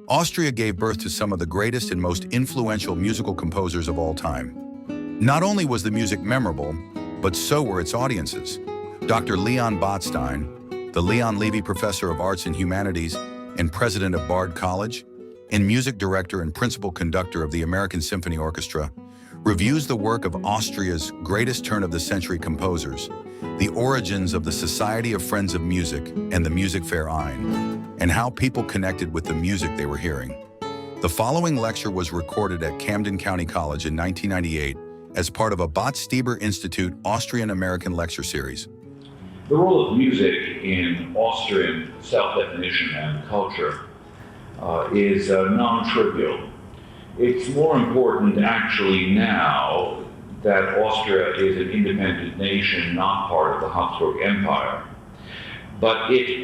Austria gave birth to some of the greatest and most influential musical composers of all time. Not only was the music memorable, but so were its audiences. Dr. Leon Botstein, the Leon Levy Professor of Arts and Humanities and President of Bard College, and music director and principal conductor of the American Symphony Orchestra, reviews the work of Austria's greatest turn-of-the-century composers, the origins of the Society of Friends of Music and the Musikverein, and how people connected with the music they were hearing. The following lecture was recorded at Camden County College in 1998 as part of a Botstiber Institute Austrian-American lecture series. The role of music in Austrian self-definition and culture is non-trivial. It's more important actually now that Austria is an independent nation, not part of the Habsburg Empire. But it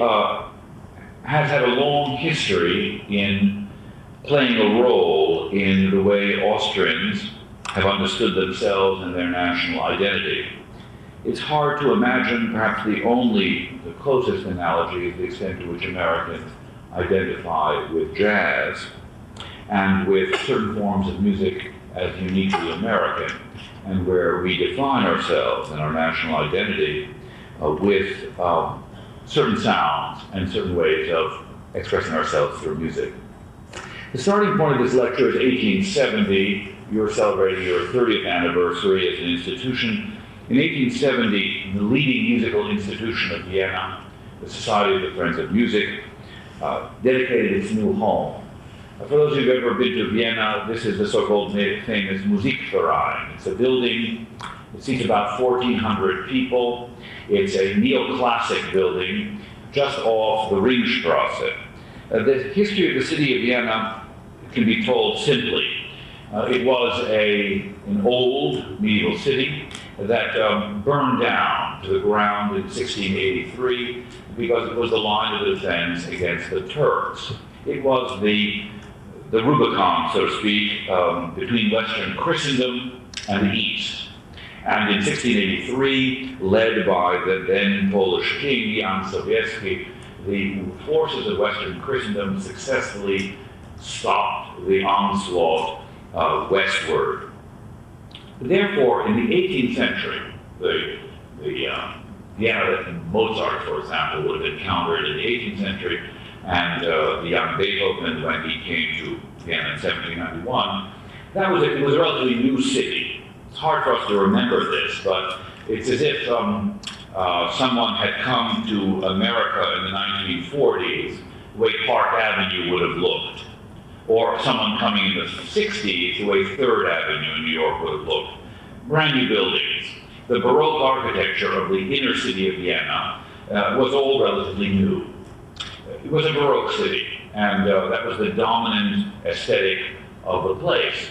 has had a long history in playing a role in the way Austrians have understood themselves and their national identity. It's hard to imagine, perhaps the closest analogy is the extent to which Americans identify with jazz and with certain forms of music as uniquely American, and where we define ourselves and our national identity with certain sounds and certain ways of expressing ourselves through music. The starting point of this lecture is 1870. You're celebrating your 30th anniversary as an institution. In 1870, the leading musical institution of Vienna, the Society of the Friends of Music, dedicated its new home. For those of you who've ever been to Vienna, this is the so-called famous Musikverein. It's a building, it seats about 1,400 people. It's a neoclassic building just off the Ringstrasse. The history of the city of Vienna can be told simply. It was an old medieval city that burned down to the ground in 1683 because it was the line of defense against the Turks. It was the Rubicon, so to speak, between Western Christendom and the East. And in 1683, led by the then Polish king, Jan Sobieski, the forces of Western Christendom successfully stopped the onslaught westward. Therefore, in the 18th century, the Vienna that Mozart, for example, would have encountered in the 18th century, and the young Beethoven when he came to Vienna in 1791, it was a relatively new city. It's hard for us to remember this, but it's as if someone had come to America in the 1940s, the way Park Avenue would have looked, or someone coming in the 60s, the way 3rd Avenue in New York would have looked. Brand new buildings. The Baroque architecture of the inner city of Vienna was all relatively new. It was a Baroque city, and that was the dominant aesthetic of the place.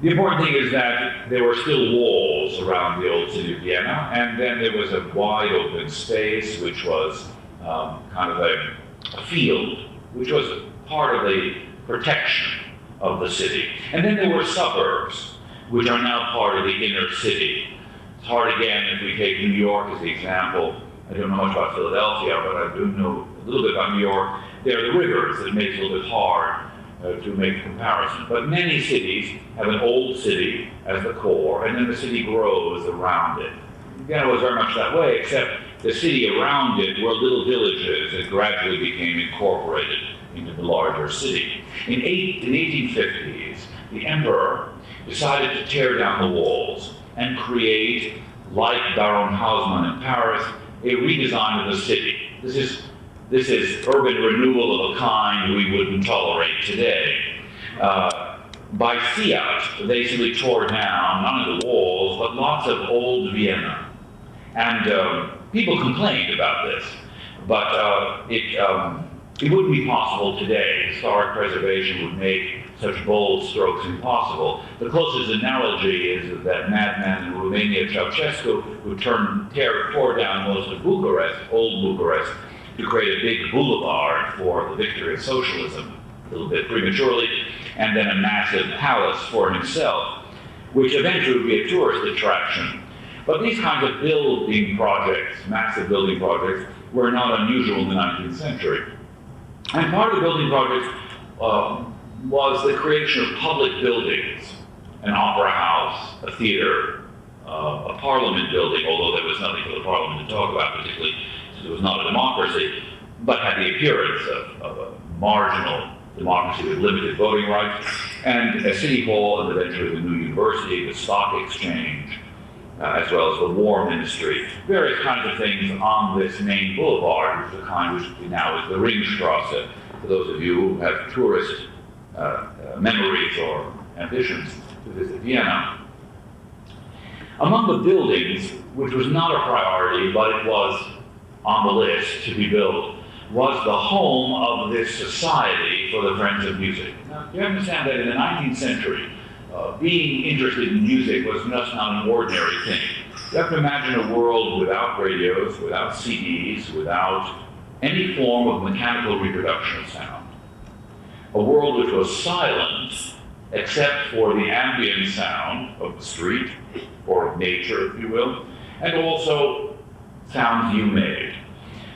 The important thing is that there were still walls around the old city of Vienna, and then there was a wide open space, which was kind of a field, which was part of the protection of the city. And then there were suburbs, which are now part of the inner city. It's hard again if we take New York as the example. I don't know much about Philadelphia, but I do know a little bit about New York. There are the rivers that makes it a little bit hard to make a comparison. But many cities have an old city as the core, and then the city grows around it. Vienna was very much that way, except the city around it were little villages that gradually became incorporated into the larger city. In the 1850s, the emperor decided to tear down the walls and create, like Baron Haussmann in Paris, a redesign of the city. This is urban renewal of a kind we wouldn't tolerate today. By fiat, they simply tore down not only the walls, but lots of old Vienna. And people complained about this, but it wouldn't be possible today. Historic preservation would make such bold strokes impossible. The closest analogy is that madman in Romania, Ceausescu, who tore down most of Bucharest, old Bucharest, to create a big boulevard for the victory of socialism, a little bit prematurely, and then a massive palace for himself, which eventually would be a tourist attraction. But these kinds of building projects, massive building projects, were not unusual in the 19th century. And part of the building project was the creation of public buildings, an opera house, a theater, a parliament building, although there was nothing for the parliament to talk about particularly, since it was not a democracy, but had the appearance of a marginal democracy with limited voting rights, and a city hall, and eventually the new university, the stock exchange, as well as the war ministry, various kinds of things on this main boulevard, which is the kind which now is the Ringstrasse, for those of you who have tourist memories or ambitions to visit Vienna. Among the buildings, which was not a priority, but it was on the list to be built, was the home of this Society for the Friends of Music. Now, you understand that in the 19th century, being interested in music was just not an ordinary thing. You have to imagine a world without radios, without CDs, without any form of mechanical reproduction of sound. A world which was silent, except for the ambient sound of the street, or of nature, if you will, and also sounds you made.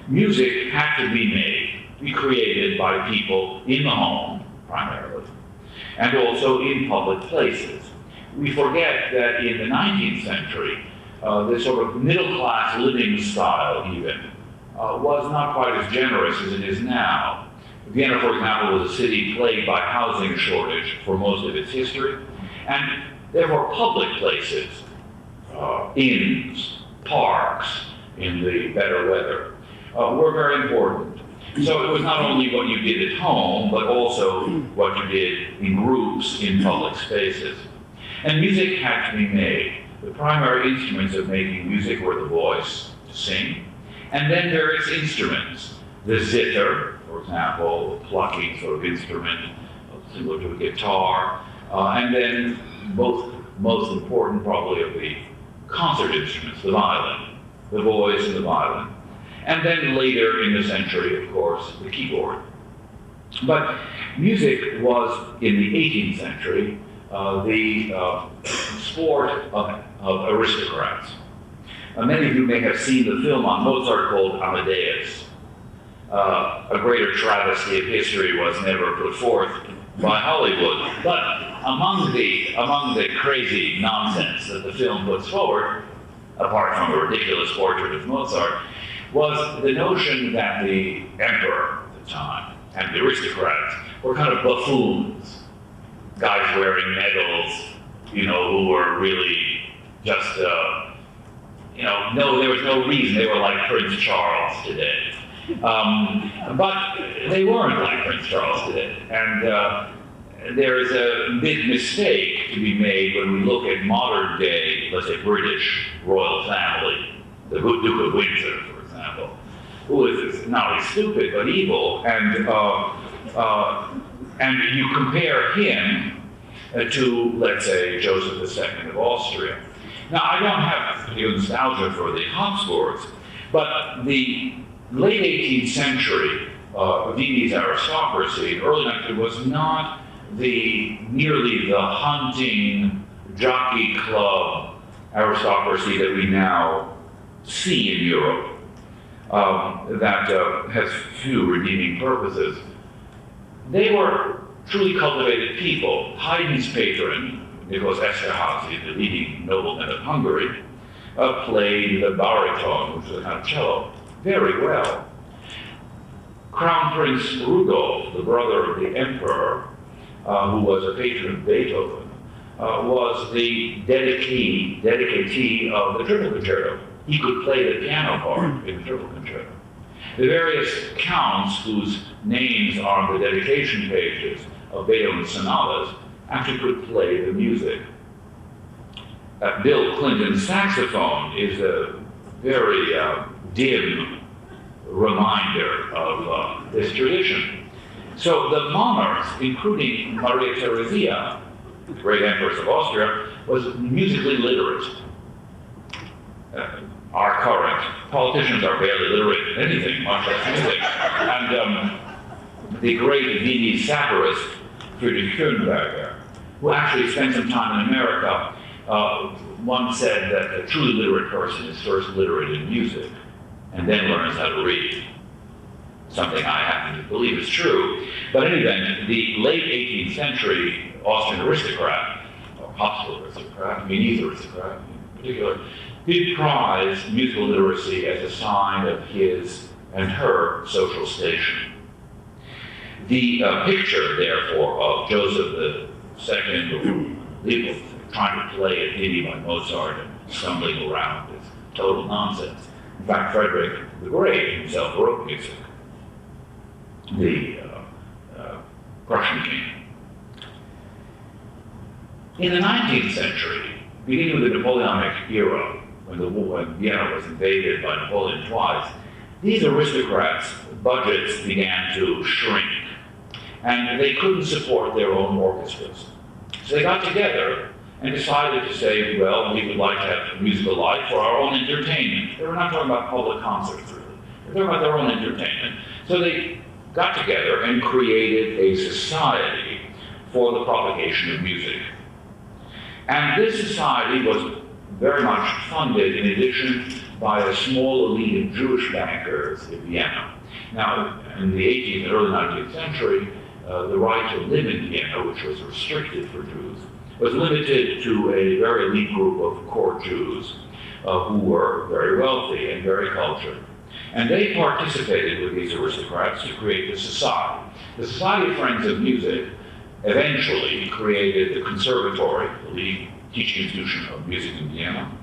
Music had to be made, be created by people in the home, primarily, and also in public places. We forget that in the 19th century, this sort of middle-class living style, even, was not quite as generous as it is now. Vienna, for example, was a city plagued by housing shortage for most of its history, and therefore public places, inns, parks, in the better weather, were very important. So it was not only what you did at home, but also what you did in groups in public spaces. And music had to be made. The primary instruments of making music were the voice, to sing, and then various instruments. The zither, for example, a plucking sort of instrument, similar to a guitar, and then most important probably of the concert instruments, the violin, the voice and the violin. And then later in the century, of course, the keyboard. But music was, in the 18th century, the sport of aristocrats. Many of you may have seen the film on Mozart called Amadeus. A greater travesty of history was never put forth by Hollywood. But among the crazy nonsense that the film puts forward, apart from a ridiculous portrait of Mozart, was the notion that the emperor at the time and the aristocrats were kind of buffoons, guys wearing medals, who were really just, there was no reason. They were like Prince Charles today. But they weren't like Prince Charles today. And there is a big mistake to be made when we look at modern day, let's say, British royal family, the Duke of Windsor, for example, who is not only stupid but evil, and you compare him to, let's say, Joseph II of Austria. Now, I don't have particular nostalgia for the Habsburgs, but the late 18th century Viennese aristocracy, early 19th, was not merely the hunting jockey club aristocracy that we now see in Europe, that has few redeeming purposes. They were truly cultivated people. Haydn's patron, Nicholas Esterházy, the leading nobleman of Hungary, played the baritone, which is a kind of cello, very well. Crown Prince Rudolf, the brother of the emperor, who was a patron of Beethoven, was the dedicatee of the triple concerto. He could play the piano part in the triple concerto. The various counts whose names are on the dedication pages of Beethoven's sonatas actually could play the music. Bill Clinton's saxophone is a very dim reminder of this tradition. So the monarchs, including Maria Theresia, the great Empress of Austria, was musically literate. Our current politicians are barely literate in anything, much less music. And the great Viennese satirist, Friedrich Schoenberger, who actually spent some time in America, once said that a truly literate person is first literate in music and then learns how to read. something I happen to believe is true. But in any event, the late 18th century Austrian aristocrat, or Habsburg aristocrat, Viennese aristocrat in particular, did prize musical literacy as a sign of his and her social station. The picture, therefore, of Joseph II, Leopold, trying to play a ditty by Mozart and stumbling around is total nonsense. In fact, Frederick the Great himself wrote music, the Prussian king. In the 19th century, beginning with the Napoleonic era, when Vienna was invaded by Napoleon twice, these aristocrats' budgets began to shrink, and they couldn't support their own orchestras. So they got together and decided to say, well, we would like to have a musical life for our own entertainment. They were not talking about public concerts, really. They were talking about their own entertainment. So they got together and created a society for the propagation of music. And this society was very much funded, in addition, by a small elite of Jewish bankers in Vienna. Now, in the 18th and early 19th century, the right to live in Vienna, which was restricted for Jews, was limited to a very elite group of court Jews who were very wealthy and very cultured. And they participated with these aristocrats to create the society. The Society of Friends of Music eventually created the conservatory, the leading teaching institution of music in Vienna,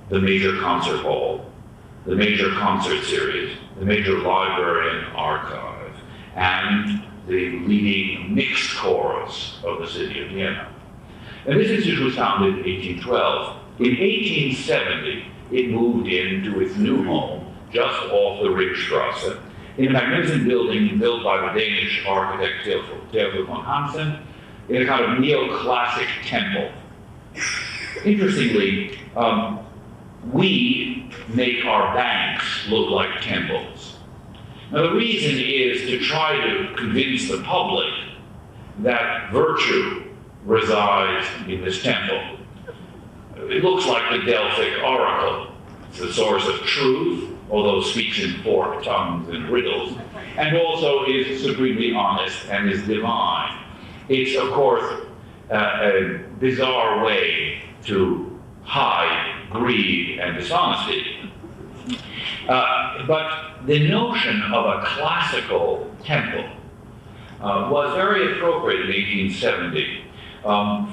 the major concert hall, the major concert series, the major library and archive, and the leading mixed chorus of the city of Vienna. And this institute was founded in 1812. In 1870, it moved into its new home, just off the Ringstrasse, in a magnificent building built by the Danish architect Theodor von Hansen, in a kind of neoclassic temple. Interestingly, we make our banks look like temples. Now, the reason is to try to convince the public that virtue resides in this temple. It looks like the Delphic oracle. It's the source of truth, although speaks in forked tongues and riddles, and also is supremely honest and is divine. It's, of course, a bizarre way to hide greed and dishonesty. But the notion of a classical temple was very appropriate in 1870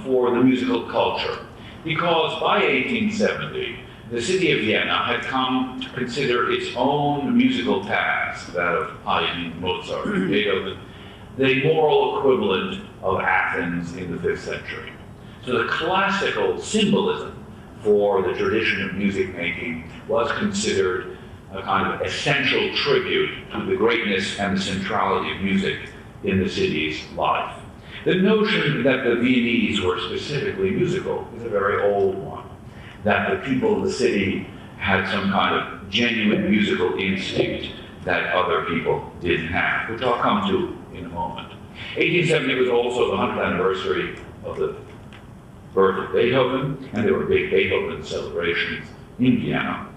for the musical culture, because by 1870, the city of Vienna had come to consider its own musical past, that of Haydn, Mozart, and Beethoven, the moral equivalent of Athens in the 5th century. So the classical symbolism for the tradition of music making was considered a kind of essential tribute to the greatness and the centrality of music in the city's life. The notion that the Viennese were specifically musical is a very old one, that the people of the city had some kind of genuine musical instinct that other people didn't have, which I'll come to in a moment. 1870 was also the 100th anniversary of the birth of Beethoven, and there were big Beethoven celebrations in Vienna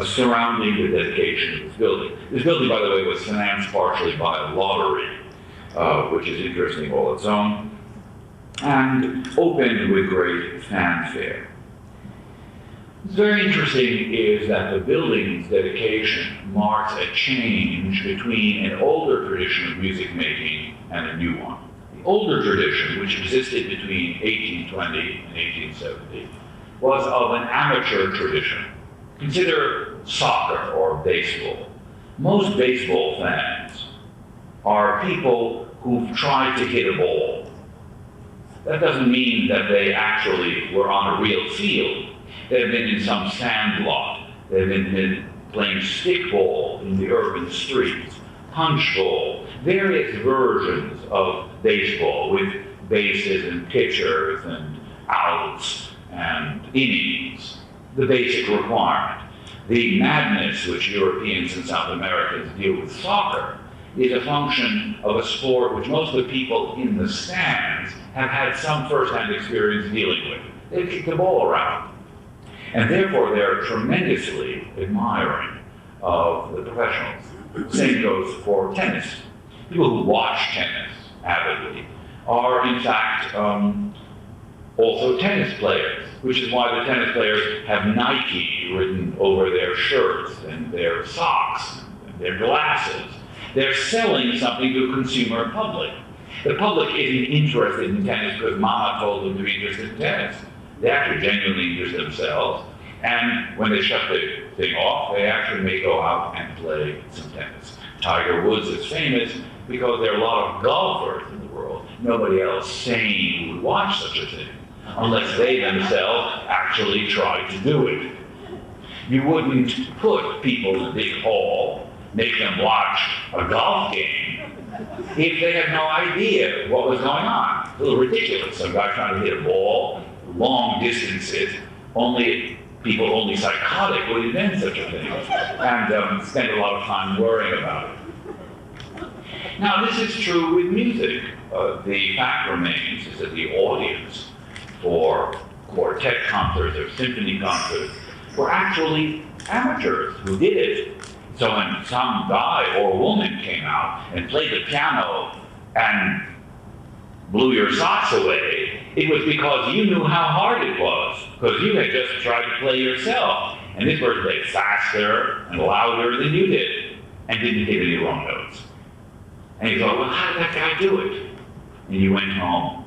surrounding the dedication of this building. This building, by the way, was financed partially by a lottery, which is interesting all its own, and opened with great fanfare. What's very interesting is that the building's dedication marks a change between an older tradition of music making and a new one. The older tradition, which existed between 1820 and 1870, was of an amateur tradition. Consider soccer or baseball. Most baseball fans are people who've tried to hit a ball. That doesn't mean that they actually were on a real field. They've been in some sand lot. They've been playing stickball in the urban streets, punchball, various versions of baseball with bases and pitchers and outs and innings, the basic requirement. The madness which Europeans and South Americans deal with soccer is a function of a sport which most of the people in the stands have had some first-hand experience dealing with. They kick the ball around. And therefore, they're tremendously admiring of the professionals. The same goes for tennis. People who watch tennis avidly are, in fact, also tennis players, which is why the tennis players have Nike written over their shirts and their socks and their glasses. They're selling something to the consumer public. The public isn't interested in tennis because Mama told them to be interested in tennis. They actually genuinely interest themselves, and when they shut the thing off, they actually may go out and play some tennis. Tiger Woods is famous because there are a lot of golfers in the world. Nobody else sane would watch such a thing, unless they themselves actually tried to do it. You wouldn't put people in a big hall, make them watch a golf game, if they had no idea what was going on. It's a little ridiculous. Some guy trying to hit a ball long distances, people only psychotic would invent such a thing, and spend a lot of time worrying about it. Now, this is true with music. The fact remains is that the audience for quartet concerts or symphony concerts were actually amateurs who did it. So when some guy or woman came out and played the piano and blew your socks away, it was because you knew how hard it was, because you had just tried to play yourself. And this person played faster and louder than you did and didn't hit any wrong notes. And you thought, well, how did that guy do it? And you went home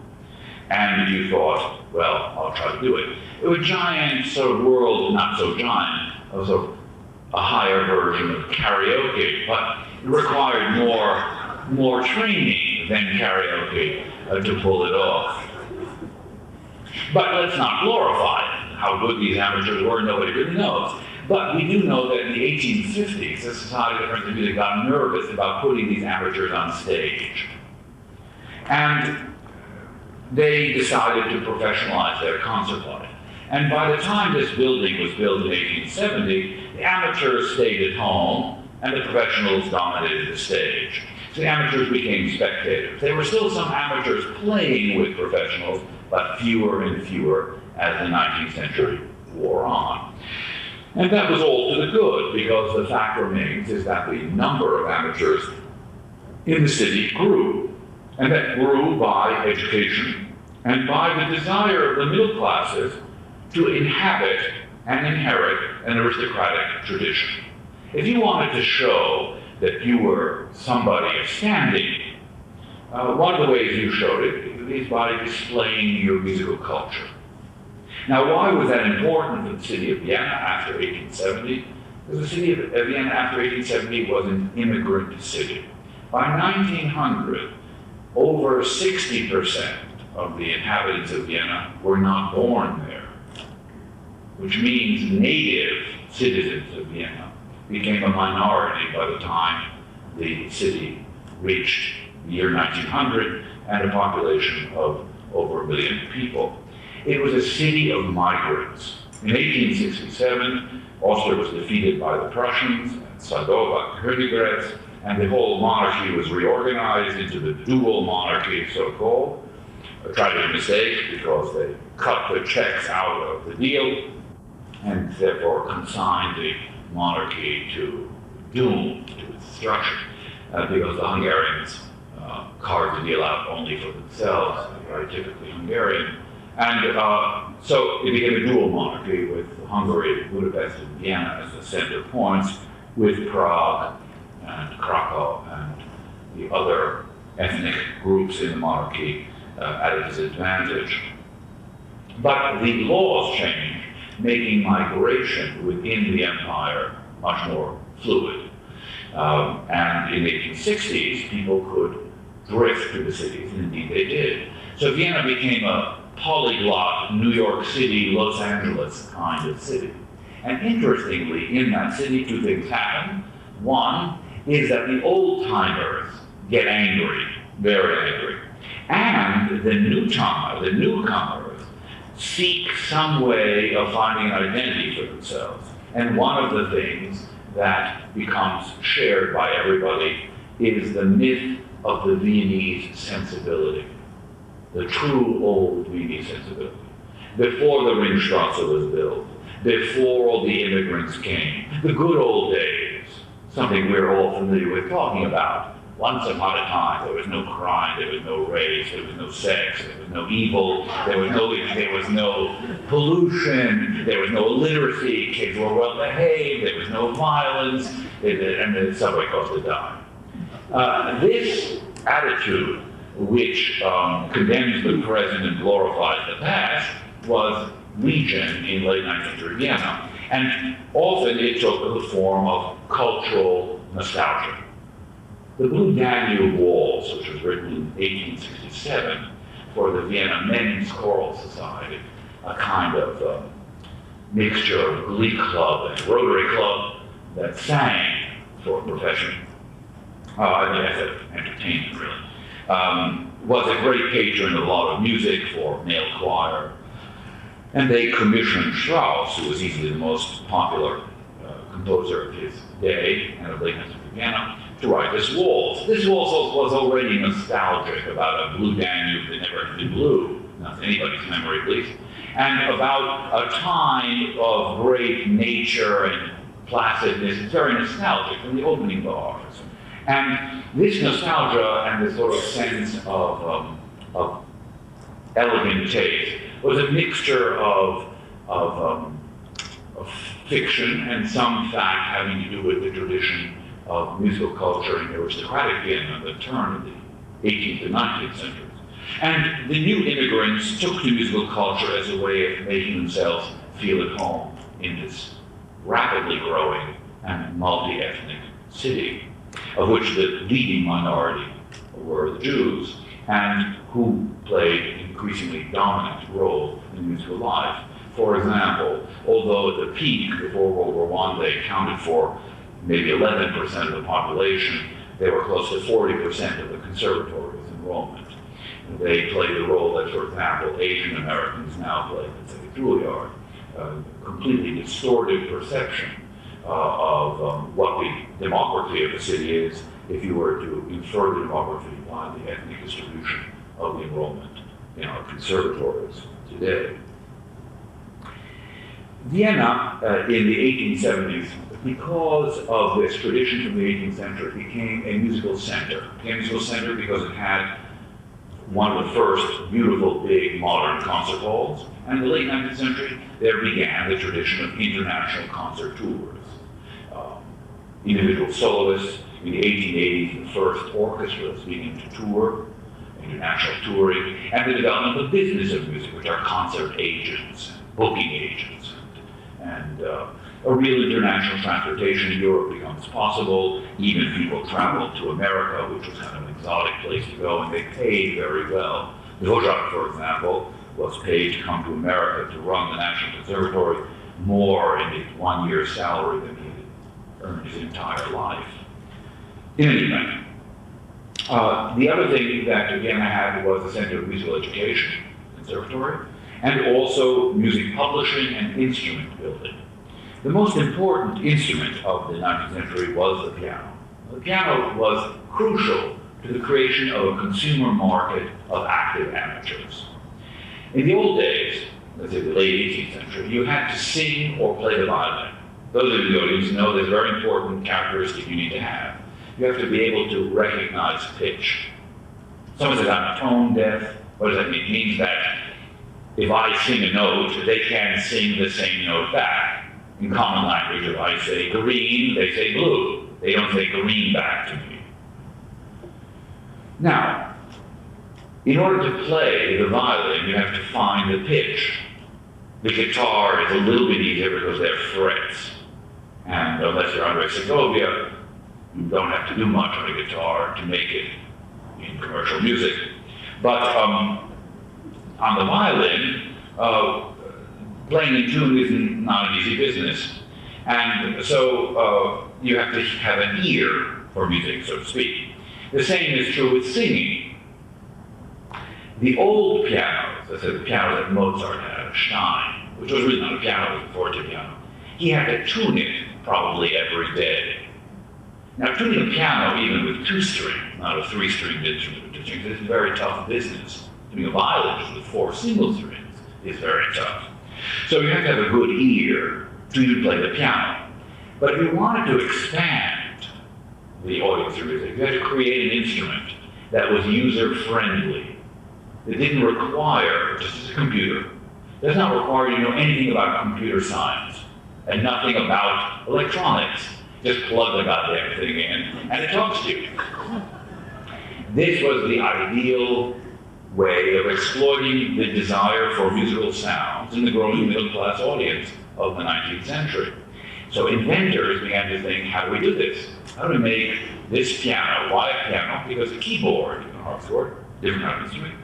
and you thought, well, I'll try to do it. It was a giant sort of world, not so giant, also a higher version of karaoke, but it required more training than karaoke to pull it off. But let's not glorify how good these amateurs were, nobody really knows. But we do know that in the 1850s, the Society of Friends of Music got nervous about putting these amateurs on stage. And they decided to professionalize their concert life. And by the time this building was built in 1870, the amateurs stayed at home and the professionals dominated the stage. So the amateurs became spectators. There were still some amateurs playing with professionals, but fewer and fewer as the 19th century wore on. And that was all to the good, because the fact remains is that the number of amateurs in the city grew. And that grew by education and by the desire of the middle classes to inhabit and inherit an aristocratic tradition. If you wanted to show that you were somebody of standing, one of the ways you showed it is by displaying your musical culture. Now, why was that important for the city of Vienna after 1870? Because the city of Vienna after 1870 was an immigrant city. By 1900, over 60% of the inhabitants of Vienna were not born there, which means native citizens of Vienna became a minority by the time the city reached the year 1900 and a population of over 1 million people. It was a city of migrants. In 1867, Austria was defeated by the Prussians at Sadowa, Königgrätz, and the whole monarchy was reorganized into the dual monarchy, so-called. A tragic mistake, because they cut the Czechs out of the deal and therefore consigned the monarchy to doom, to its destruction, because the Hungarians carved the deal out only for themselves, very typically Hungarian. And so it became a dual monarchy with Hungary, Budapest, and Vienna as the center points, with Prague and Krakow and the other ethnic groups in the monarchy at a disadvantage. But the laws changed, making migration within the empire much more fluid. And in the 1860s, people could drift to the cities, and indeed they did. So Vienna became a polyglot New York City, Los Angeles kind of city. And interestingly, in that city, two things happen. One is that the old-timers get angry, very angry. And the newcomers seek some way of finding an identity for themselves. And one of the things that becomes shared by everybody is the myth of the Viennese sensibility, the true old Viennese sensibility. Before the Ringstrasse was built, before all the immigrants came, the good old days, something we're all familiar with talking about. Once upon a time, there was no crime, there was no race, there was no sex, there was no evil, there was no pollution, there was no illiteracy, kids were well behaved, there was no violence, and the subway cost a dime. This attitude, which condemns the present and glorifies the past, was legion in late 19th century Vienna. And often it took the form of cultural nostalgia. The Blue Danube Waltz, which was written in 1867 for the Vienna Men's Choral Society, a kind of mixture of glee club and rotary club that sang for profession, as an entertainment really, was a great patron of a lot of music for male choir. And they commissioned Strauss, who was easily the most popular composer of his day and of late Vienna, to write this waltz. This waltz was already nostalgic about a blue Danube that never had been blue, not to anybody's memory at least, and about a time of great nature and placidness. It's very nostalgic from the opening bars. And this nostalgia and this sort of sense of elegant taste was a mixture of fiction and some fact having to do with the tradition of musical culture in aristocratic Vienna at the turn of the 18th and 19th centuries. And the new immigrants took to musical culture as a way of making themselves feel at home in this rapidly growing and multi-ethnic city, of which the leading minority were the Jews, and who played an increasingly dominant role in musical life. For example, although at the peak, before World War I, they accounted for maybe 11% of the population, they were close to 40% of the conservatoria's enrollment. And they played the role that, for example, Asian Americans now play at the Juilliard, completely distorted perception of what the demography of the city is if you were to infer the demography by the ethnic distribution of the enrollment in our conservatories today. Vienna in the 1870s, because of this tradition from the 18th century, became a musical center. It became a musical center because it had one of the first beautiful, big, modern concert halls. And in the late 19th century, there began the tradition of international concert tours. Individual soloists. In the 1880s, the first orchestras began to tour, international touring, and the development of the business of music, which are concert agents, booking agents, and a real international transportation in Europe becomes possible. Even people traveled to America, which was kind of an exotic place to go, and they paid very well. Dvorak, for example, was paid to come to America to run the National Conservatory more in his 1 year's salary than he had earned his entire life. In any event, the other thing that Vienna had was a center of musical education, conservatory, and also music publishing and instrument building. The most important instrument of the 19th century was the piano. The piano was crucial to the creation of a consumer market of active amateurs. In the old days, let's say the late 18th century, you had to sing or play the violin. Those of you in the audience know there's a very important characteristic you need to have. You have to be able to recognize pitch. Someone says, I'm tone deaf. What does that mean? It means that if I sing a note, they can sing the same note back. In common language, if I say green, they say blue. They don't say green back to me. Now, in order to play the violin, you have to find the pitch. The guitar is a little bit easier because they're frets. And unless you're Andre Segovia, you don't have to do much on a guitar to make it in commercial music. But on the violin, playing in tune is not an easy business. And so you have to have an ear for music, so to speak. The same is true with singing. The old pianos, I said the piano that Mozart had, Stein, which was really not a piano, it was a forte piano, he had to tune it probably every day. Now, tuning a piano, even with 2-string, not a 3-string instrument with 2 strings, is a very tough business. Tuning a violin just with 4 single strings is very tough. So you have to have a good ear to even play the piano. But if you wanted to expand the audience for music. You had to create an instrument that was user-friendly. It didn't require, just as a computer, it does not require you to know anything about computer science and nothing about electronics. Just plug the goddamn thing in and it talks to you. This was the ideal way of exploiting the desire for musical sounds in the growing middle-class audience of the 19th century. So inventors began to think, how do we do this? How do we make this piano? Why a piano? Because a keyboard, a harpsichord, different kind of instrument,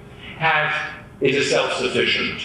is a self-sufficient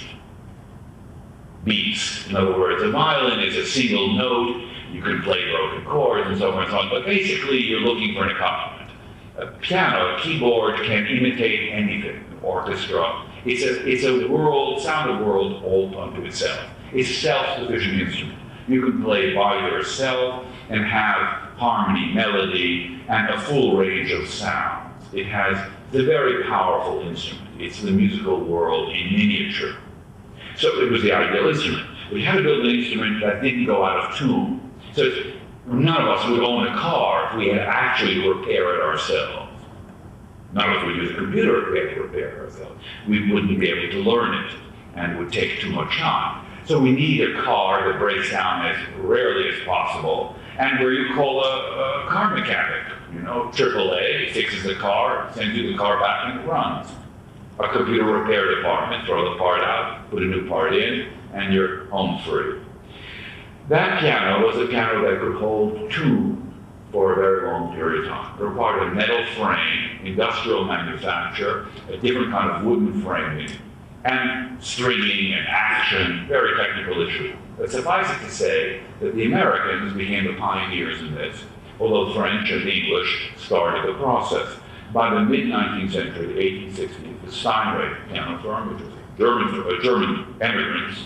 beast. In other words, a violin is a single note, you can play broken chords and so on and so on, but basically you're looking for an accompaniment. A piano, a keyboard can imitate anything, an orchestra. It's a world, sound world all unto itself. It's a self-sufficient instrument. You can play by yourself and have harmony, melody, and a full range of sounds. It's a very powerful instrument. It's the musical world in miniature. So it was the ideal instrument. We had to build an instrument that didn't go out of tune. So none of us would own a car if we had to actually repair it ourselves. None of us would use a computer if we had to repair it ourselves. We wouldn't be able to learn it, and it would take too much time. So we need a car that breaks down as rarely as possible, and where you call a car mechanic, AAA, fixes the car, sends you the car back and it runs. A computer repair department, throw the part out, put a new part in, and you're home free. That piano was a piano that could hold tune for a very long period of time. It required a metal frame, industrial manufacture, a different kind of wooden framing, and stringing and action, very technical issue. But suffice it to say that the Americans became the pioneers in this, although French and English started the process. By the mid-19th century, the 1860s, the Steinway piano firm, which was German immigrants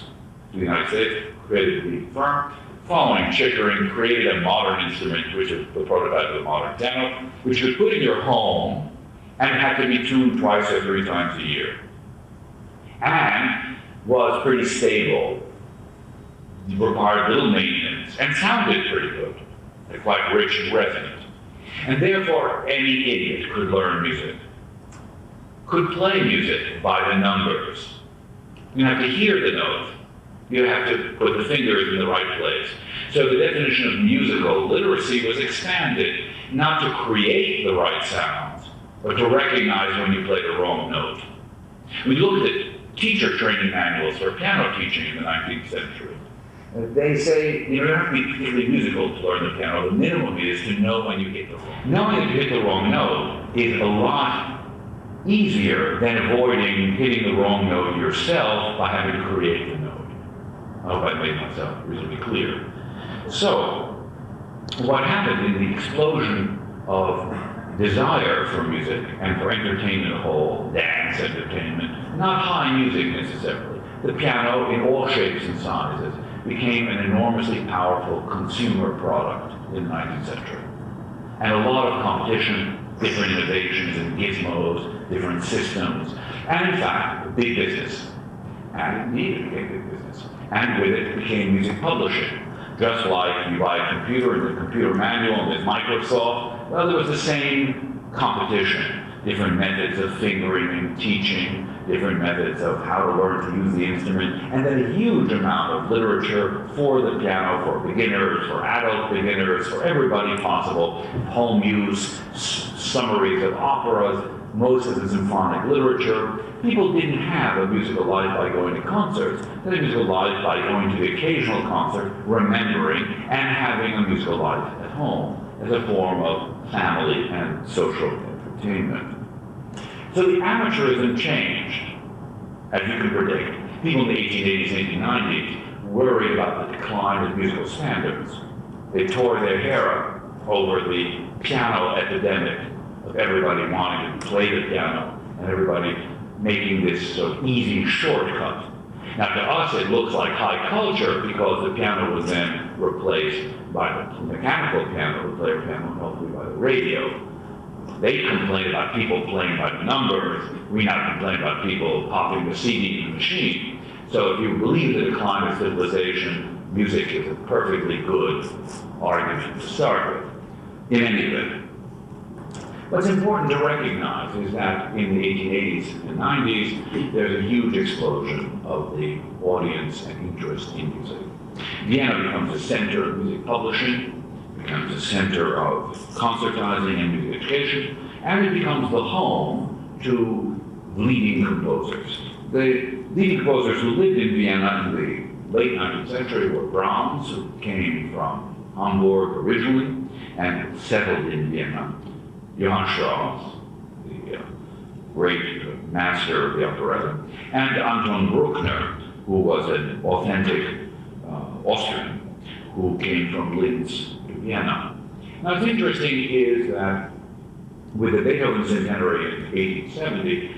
to the United States, created the firm. Following Chickering, created a modern instrument, which is the prototype of the modern piano, which you could put in your home and it had to be tuned twice or three times a year. And was pretty stable, required little maintenance, and sounded pretty good, quite rich and resonant. And therefore, any idiot could learn music, could play music by the numbers. You have to hear the note. You have to put the fingers in the right place. So the definition of musical literacy was expanded, not to create the right sounds, but to recognize when you play the wrong note. We looked at teacher training manuals for piano teaching in the 19th century. They say you don't have to be particularly musical to learn the piano. The minimum is to know when you hit the wrong note. Knowing that you hit the wrong note is a lot easier than avoiding hitting the wrong note yourself by having to create the note. I hope I made myself reasonably clear. So, what happened in the explosion of desire for music and for entertainment as a whole, dance entertainment, not high music necessarily, the piano in all shapes and sizes became an enormously powerful consumer product in the 19th century. And a lot of competition, different innovations and gizmos, different systems, and in fact, big business. And indeed it became big business. And with it became music publishing. Just like you buy a computer and the computer manual and there's Microsoft, well, there was the same competition. Different methods of fingering and teaching, different methods of how to learn to use the instrument, and then a huge amount of literature for the piano, for beginners, for adult beginners, for everybody possible, home use, summaries of operas, most of the symphonic literature. People didn't have a musical life by going to concerts. They had a musical life by going to the occasional concert, remembering, and having a musical life at home as a form of family and social entertainment. So the amateurism changed, as you can predict. People in the 1880s and 1890s worried about the decline of musical standards. They tore their hair up over the piano epidemic of everybody wanting to play the piano and everybody making this sort of easy shortcut. Now to us it looks like high culture because the piano was then replaced by the mechanical piano, the player piano, and hopefully by the radio. They complain about people playing by the numbers. We now complain about people popping the CD in the machine. So if you believe the decline of civilization, music is a perfectly good argument to start with. In any event, What's important to recognize is that in the 1880s and 90s, there's a huge explosion of the audience and interest in music. Vienna becomes a center of music publishing, becomes a center of concertizing and music education, and it becomes the home to leading composers. The leading composers who lived in Vienna in the late 19th century were Brahms, who came from Hamburg originally and settled in Vienna. Johann Strauss, the great master of the operetta, and Anton Bruckner, who was an authentic Austrian who came from Linz to Vienna. Now, what's interesting is that with the Beethoven Centenary in 1870,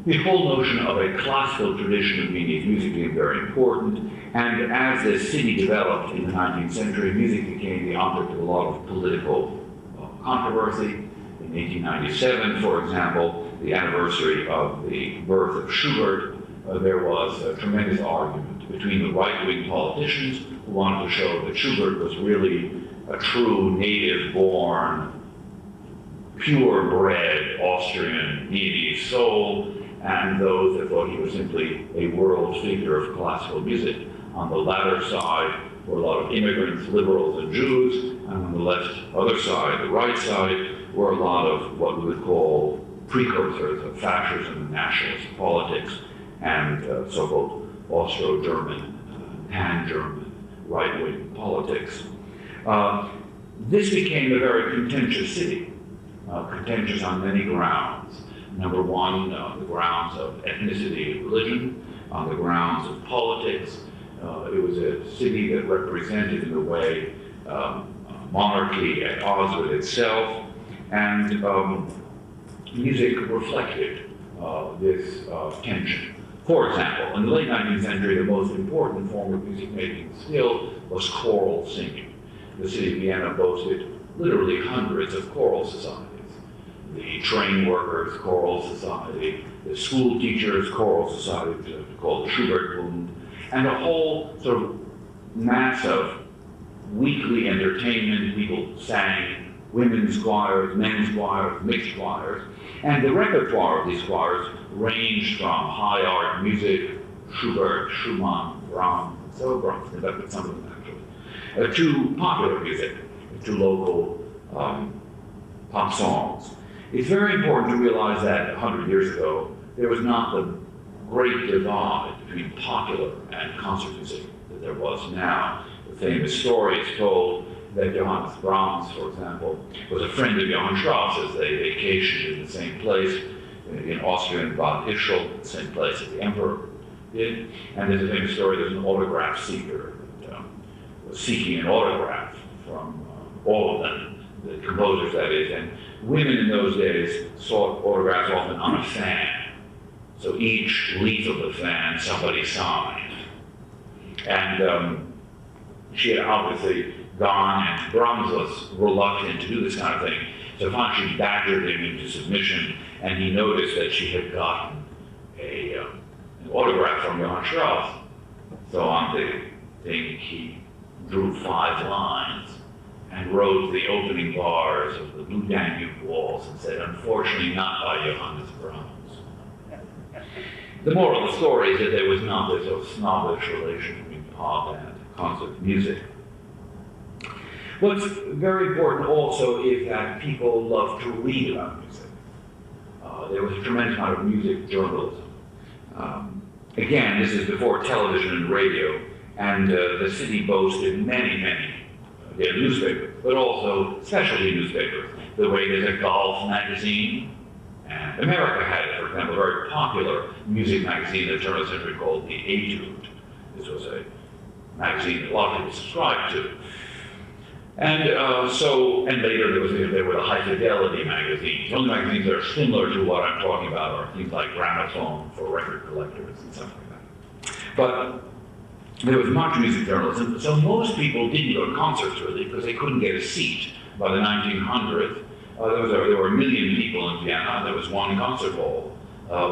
the whole notion of a classical tradition of Viennese music became very important, and as the city developed in the 19th century, music became the object of a lot of political controversy. In 1897, for example, the anniversary of the birth of Schubert, there was a tremendous argument between the right-wing politicians who wanted to show that Schubert was really a true native-born, purebred Austrian Viennese soul, and those that thought he was simply a world figure of classical music. On the latter side were a lot of immigrants, liberals, and Jews, and on the other side, the right side, were a lot of what we would call precursors of fascism and nationalist politics and so-called Austro-German, pan-German right-wing politics. This became a very contentious city, contentious on many grounds. Number one, the grounds of ethnicity and religion, on the grounds of politics. It was a city that represented, in a way, monarchy at odds with itself, and music reflected this tension. For example, in the late 19th century, the most important form of music making still was choral singing. The city of Vienna boasted literally hundreds of choral societies. The train workers' choral society, the school teachers' choral society, which is called the Schubertbund, and a whole sort of mass of weekly entertainment. People sang women's choirs, men's choirs, mixed choirs, and the repertoire of these choirs ranged from high art music, Schubert, Schumann, Brahms, so Brahms conducted some of them actually, to popular music, to local pop songs. It's very important to realize that 100 years ago, there was not the great divide between popular and concert music that there was now. The famous story is told that Johannes Brahms, for example, was a friend of Johann Strauss as they vacationed in the same place in Austria, in Bad Ischl, the same place that the emperor did. And there's a famous story, there's an autograph seeker that was seeking an autograph from all of them, the composers that is, and women in those days sought autographs often on a fan. So each leaf of the fan somebody signed. And she had obviously gone, and Brahms was reluctant to do this kind of thing. So finally she badgered him into submission, and he noticed that she had gotten an autograph from Johann Strauss. So on the thing, he drew 5 lines and wrote the opening bars of the Blue Danube Waltz and said, unfortunately not by Johannes Brahms. The moral of the story is that there was not this sort of snobbish relation between pop and concert music. What's very important also is that people love to read about music. There was a tremendous amount of music journalism. Again, this is before television and radio, and the city boasted many newspapers, but also specialty newspapers. The way there's a golf magazine, and America had, for example, a very popular music magazine in the turn of the century called the Etude. This was a magazine that a lot of people subscribed to. And and later there were the high fidelity magazines. The only magazines that are similar to what I'm talking about are things like Gramophone for record collectors and stuff like that. But there was much music journalism, so most people didn't go to concerts really because they couldn't get a seat. By the 1900s, there were 1 million people in Vienna. There was one concert hall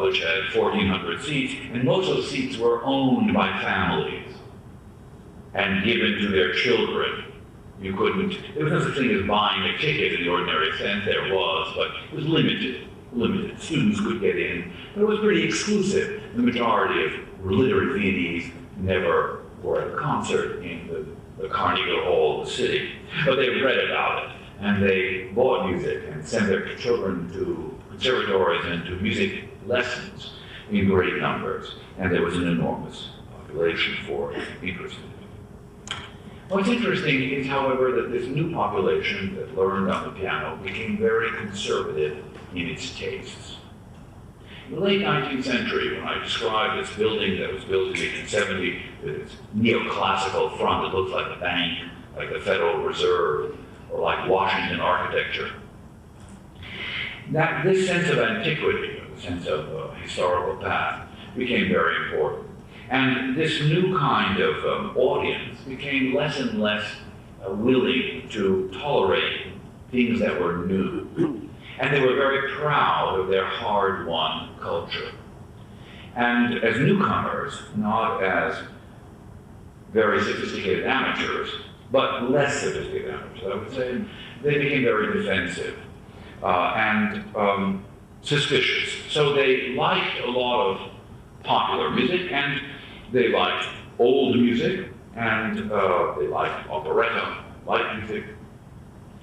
which had 1,400 seats, and most of the seats were owned by families and given to their children You couldn't, there was no such thing as buying a ticket in the ordinary sense. There was, but it was limited. Students could get in, but it was pretty exclusive. The majority of literate Viennese never were at a concert in the Carnegie Hall of the city, but they read about it, and they bought music and sent their children to conservatories and to music lessons in great numbers, and there was an enormous population for interest in it. What's interesting is, however, that this new population that learned on the piano became very conservative in its tastes. In the late 19th century, when I described this building that was built in 1870 with its neoclassical front that looks like a bank, like the Federal Reserve, or like Washington architecture, that this sense of antiquity, the sense of historical past, became very important. And this new kind of audience became less and less willing to tolerate things that were new. And they were very proud of their hard-won culture. And as newcomers, not as very sophisticated amateurs, but less sophisticated amateurs, I would say, they became very defensive and suspicious. So they liked a lot of popular music, and they liked old music, and they liked operetta, light music,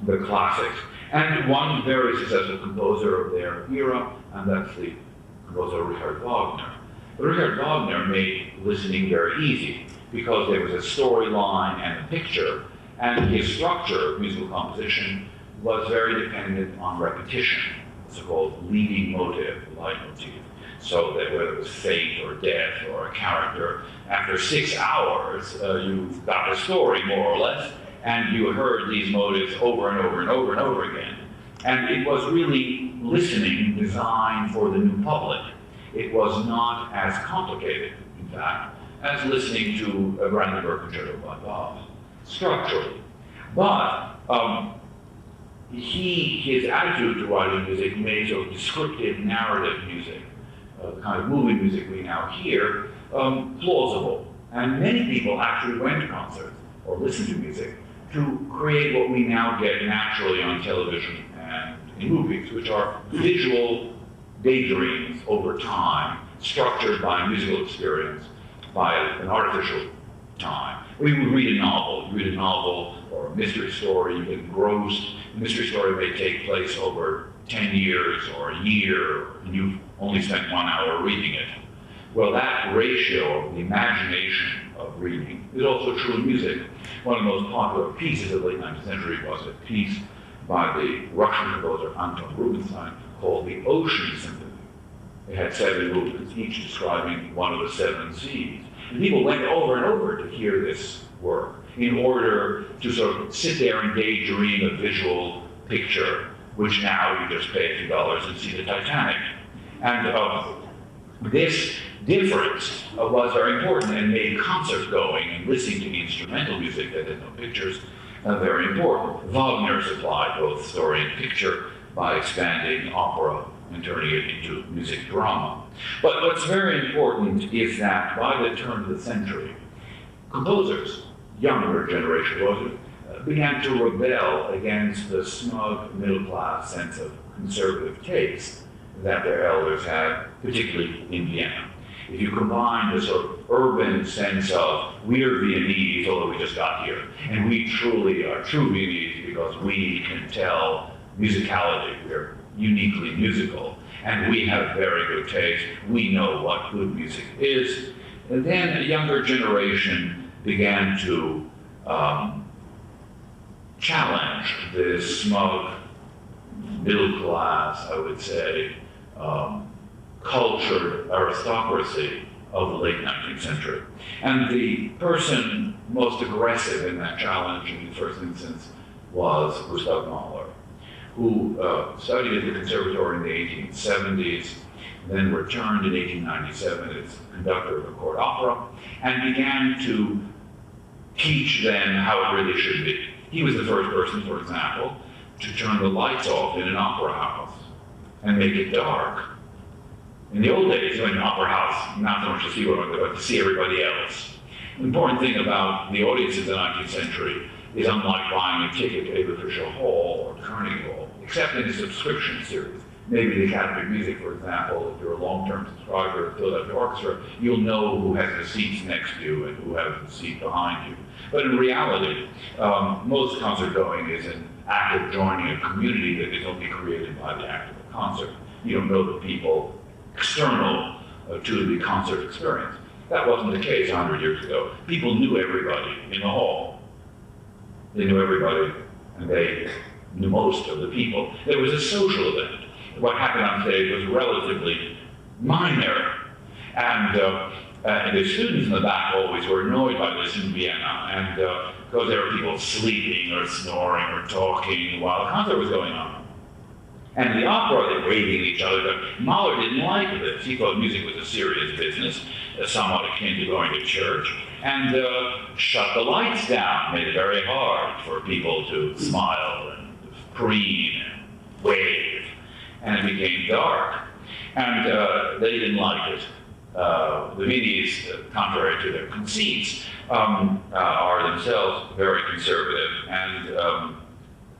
the classics. And one very successful composer of their era, and that's the composer Richard Wagner. But Richard Wagner made listening very easy because there was a storyline and a picture, and his structure of musical composition was very dependent on repetition, the so-called leading motive, the leitmotif. So that whether it was fate or death or a character, after 6 hours, you got the story more or less, and you heard these motives over and over and over and over again. And it was really listening designed for the new public. It was not as complicated, in fact, as listening to a Brandenburg concerto by Bach, structurally. But his attitude to writing music made sort of descriptive narrative music, the kind of movie music we now hear, plausible. And many people actually went to concerts or listened to music to create what we now get naturally on television and in movies, which are visual daydreams over time, structured by musical experience, by an artificial time. We would read a novel or a mystery story, you get engrossed. The mystery story may take place over 10 years or a year, and you've only spent 1 hour reading it. Well, that ratio of the imagination of reading is also true in music. One of the most popular pieces of the late 19th century was a piece by the Russian composer Anton Rubinstein called the Ocean Symphony. It had 7 movements, each describing one of the 7 seas. And people went over and over to hear this work in order to sort of sit there and daydream a visual picture, which now you just pay a few dollars and see the Titanic. And this difference was very important and made concert going and listening to instrumental music that had no pictures very important. Wagner supplied both story and picture by expanding opera and turning it into music drama. But what's very important is that by the turn of the century, composers, younger generation composers, began to rebel against the smug middle-class sense of conservative taste that their elders had, particularly in Vienna. If you combine the sort of urban sense of we're Viennese, although we just got here, and we truly are true Viennese because we can tell musicality, we're uniquely musical, and we have very good taste, we know what good music is, and then a younger generation began to challenge this smug middle class, I would say, cultured aristocracy of the late 19th century. And the person most aggressive in that challenge in the first instance was Gustav Mahler, who studied at the Conservatory in the 1870s, then returned in 1897 as conductor of the court opera, and began to teach them how it really should be. He was the first person, for example, to turn the lights off in an opera house and make it dark. In the old days, in an opera house, not so much to see everybody else. The important thing about the audience of the 19th century is unlike buying a ticket to Abe Fisher Hall or Carnegie Hall, except in a subscription series. Maybe the Academy of Music, for example, if you're a long-term subscriber of Philadelphia Orchestra, you'll know who has the seats next to you and who has the seat behind you. But in reality, most concert going is an act of joining a community that is only created by the act of a concert. You don't know the people external to the concert experience. That wasn't the case 100 years ago. People knew everybody in the hall. They knew everybody, and they knew most of the people. There was a social event. What happened on stage was relatively minor, and the students in the back always were annoyed by this in Vienna, and because there were people sleeping or snoring or talking while the concert was going on. And the opera, they were waving at each other. Mahler didn't like this. He thought music was a serious business, somewhat akin to going to church, and shut the lights down, made it very hard for people to smile and preen and wave. And it became dark, and they didn't like it. The Viennese, contrary to their conceits, are themselves very conservative and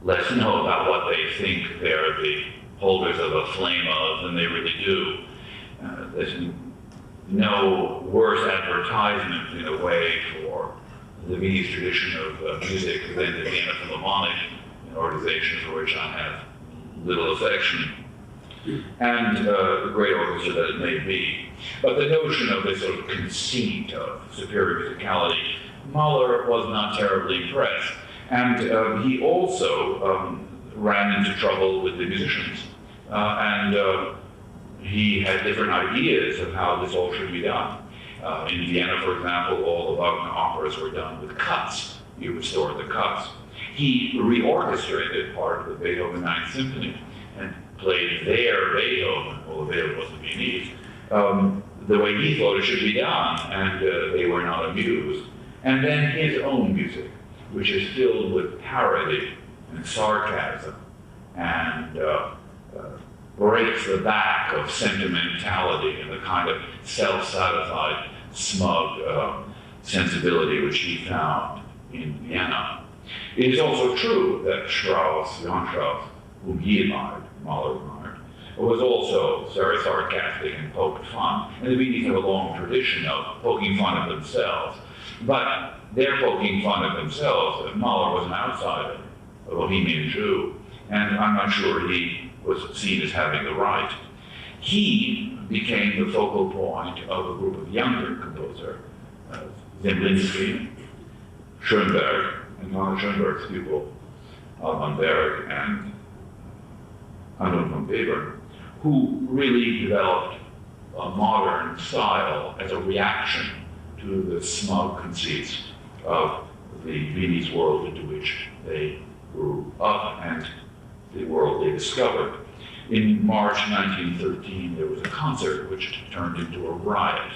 less know about what they think they're the holders of a flame of than they really do. There's no worse advertisement in a way for the Viennese tradition of music than the Vienna Philharmonic, an organization for which I have little affection, and the great orchestra that it may be. But the notion of this sort of conceit of superior musicality, Mahler was not terribly impressed. And he also ran into trouble with the musicians. He had different ideas of how this all should be done. In Vienna, for example, all the Wagner operas were done with cuts. You restored the cuts. He reorchestrated part of the Beethoven Ninth Symphony and played their Beethoven, although Beethoven wasn't Viennese, the way he thought it should be done, and they were not amused. And then his own music, which is filled with parody and sarcasm and breaks the back of sentimentality and the kind of self-satisfied, smug sensibility which he found in Vienna. It is also true that Strauss, Johann Strauss, whom he admired, Mahler admired, was also very sarcastic and poked fun. And the Viennese have a long tradition of poking fun at themselves. But their poking fun at themselves, Mahler was an outsider, a Bohemian Jew, and I'm not sure he was seen as having the right. He became the focal point of a group of younger composers, Zemlinsky, Schoenberg, and one of Schoenberg's pupil, Alban Berg and Anton von Weber, who really developed a modern style as a reaction to the smug conceits of the Viennese world into which they grew up and the world they discovered. In March 1913, there was a concert which turned into a riot.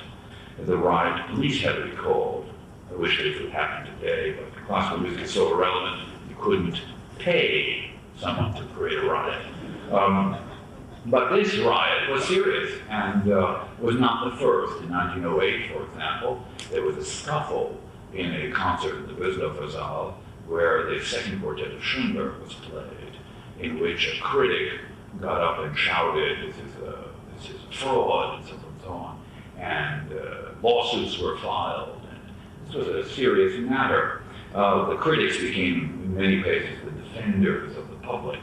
The riot police had to be called. I wish it would happen today, but classical music is so irrelevant, you couldn't pay someone to create a riot. But this riot was serious and was not the first. In 1908, for example, there was a scuffle in a concert in the Wieslofer Saal where the second quartet of Schoenberg was played, in which a critic got up and shouted, this is a fraud, and so on. And lawsuits were filed. And this was a serious matter. The critics became, in many cases, the defenders of the public.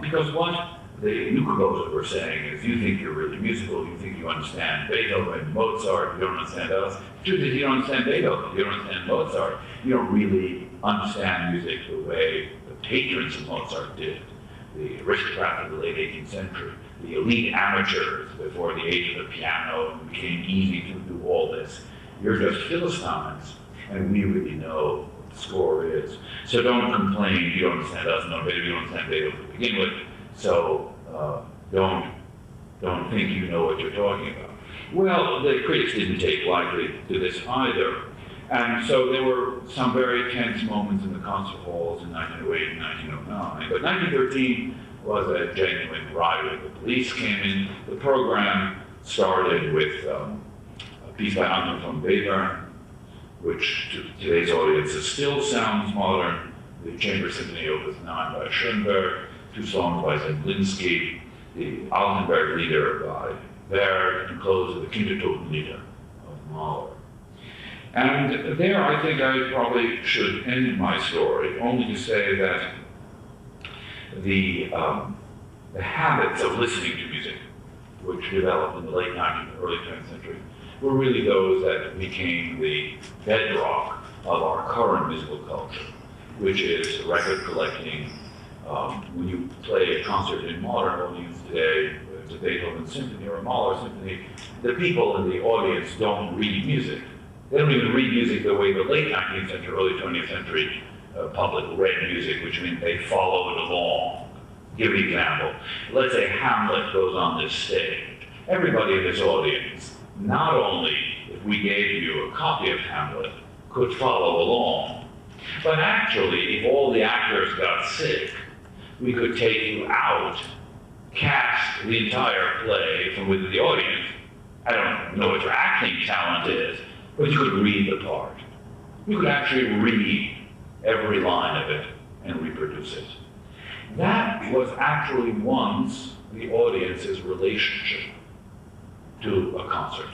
Because what the new composers were saying is, you think you're really musical, you think you understand Beethoven, Mozart, you don't understand us. The truth is, you don't understand Beethoven, you don't understand Mozart. You don't really understand music the way the patrons of Mozart did. The aristocrats of the late 18th century, the elite amateurs before the age of the piano, it became easy to do all this. You're just Philistines, and we really know what the score is. So don't complain, you don't understand us, no, you don't understand Beethoven to begin with, so don't think you know what you're talking about. Well, the critics didn't take lightly to this either. And so there were some very tense moments in the concert halls in 1908 and 1909. But 1913 was a genuine riot. The police came in. The program started with a piece by Anton von Weber, which to today's audiences still sounds modern. The Chamber Symphony Opus 9 by Schoenberg, 2 songs by Zemplinsky, the Altenberg Lieder by Berg, and close with the Kindertotenlieder of Mahler. And there I think I probably should end my story, only to say that the habits of listening to music, which developed in the late 19th, early 20th century, were really those that became the bedrock of our current musical culture, which is record collecting. When you play a concert in modern audience today, it's a Beethoven symphony or a Mahler symphony, the people in the audience don't read music. They don't even read music the way the late 19th century, early 20th century public read music, which means they followed along. Give an example. Let's say Hamlet goes on this stage. Everybody in this audience, not only if we gave you a copy of Hamlet, could follow along, but actually, if all the actors got sick, we could take you out, cast the entire play from within the audience. I don't know what your acting talent is, but you could read the part. You could actually read every line of it and reproduce it. That was actually once the audience's relationship to a concert.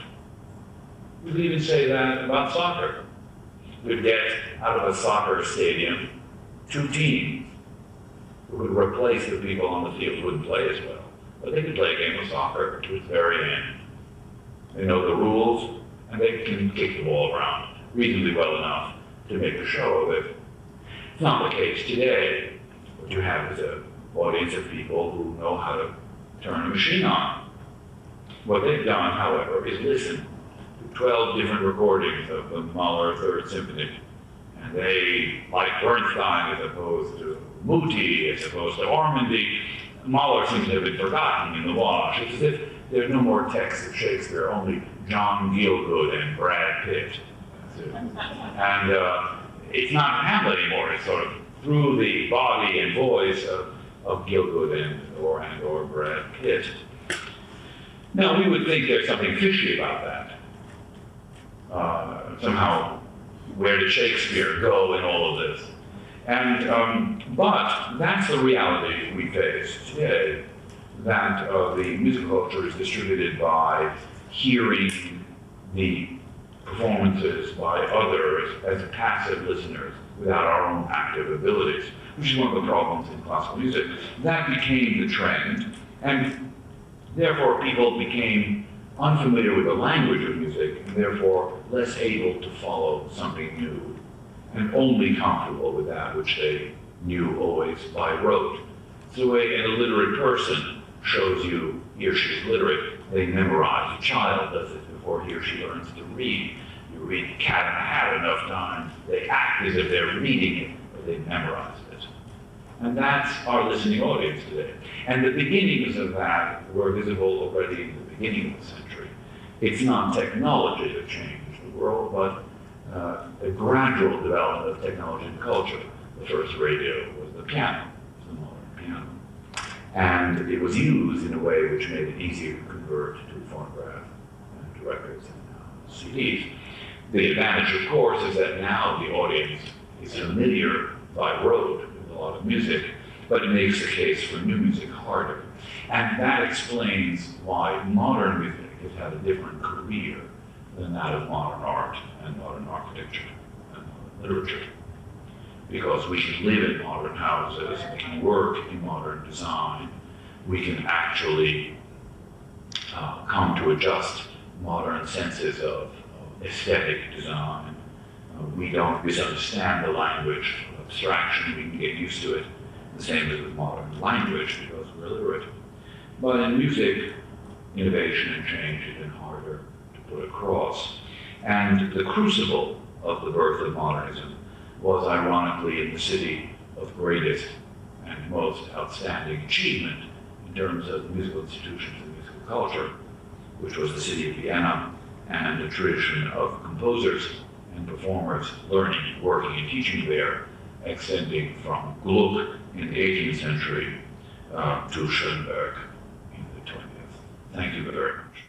We could even say that about soccer. We'd get out of a soccer stadium 2 teams who would replace the people on the field who wouldn't play as well. But they could play a game of soccer to its very end. They know the rules, and they can kick the ball around reasonably well enough to make a show of it. It's not the case today. What you have is an audience of people who know how to turn a machine on. What they've done, however, is listen to 12 different recordings of the Mahler Third Symphony. And they, like Bernstein as opposed to Muti, as opposed to Ormandy, Mahler seems to have been forgotten in the wash. It's as if there's no more text of Shakespeare, only John Gielgud and Brad Pitt. And it's not Hamlet anymore. It's sort of through the body and voice of Gielgud or Brad Pitt. Now, we would think there's something fishy about that. Somehow, where did Shakespeare go in all of this? And, but that's the reality we face today, that the music culture is distributed by hearing the performances by others as passive listeners without our own active abilities, which is one of the problems in classical music. That became the trend, and therefore people became unfamiliar with the language of music, and therefore less able to follow something new, and only comfortable with that which they knew always by rote. It's the way an illiterate person shows you he or she is literate. They memorize. A child does it before he or she learns to read. You read Cat in the Hat enough times, they act as if they're reading it, but they memorized it. And that's our listening audience today. And the beginnings of that were visible already in the beginning of the century. It's not technology that changed the world, but a gradual development of technology and culture. The first radio was the piano, the modern piano. And it was used in a way which made it easier to convert to phonograph and to records and CDs. The advantage, of course, is that now the audience is familiar by rote with a lot of music, but it makes the case for new music harder. And that explains why modern music has had a different career than that of modern art and modern architecture and modern literature. Because we can live in modern houses, we can work in modern design, we can actually come to adjust modern senses of aesthetic design. We don't misunderstand the language of abstraction, we can get used to it. The same as with modern language because we're literate. But in music, innovation and change has been harder to put across. And the crucible of the birth of modernism was ironically in the city of greatest and most outstanding achievement in terms of musical institutions and musical culture, which was the city of Vienna, and a tradition of composers and performers learning, working, and teaching there, extending from Gluck in the 18th century to Schoenberg in the 20th. Thank you very much.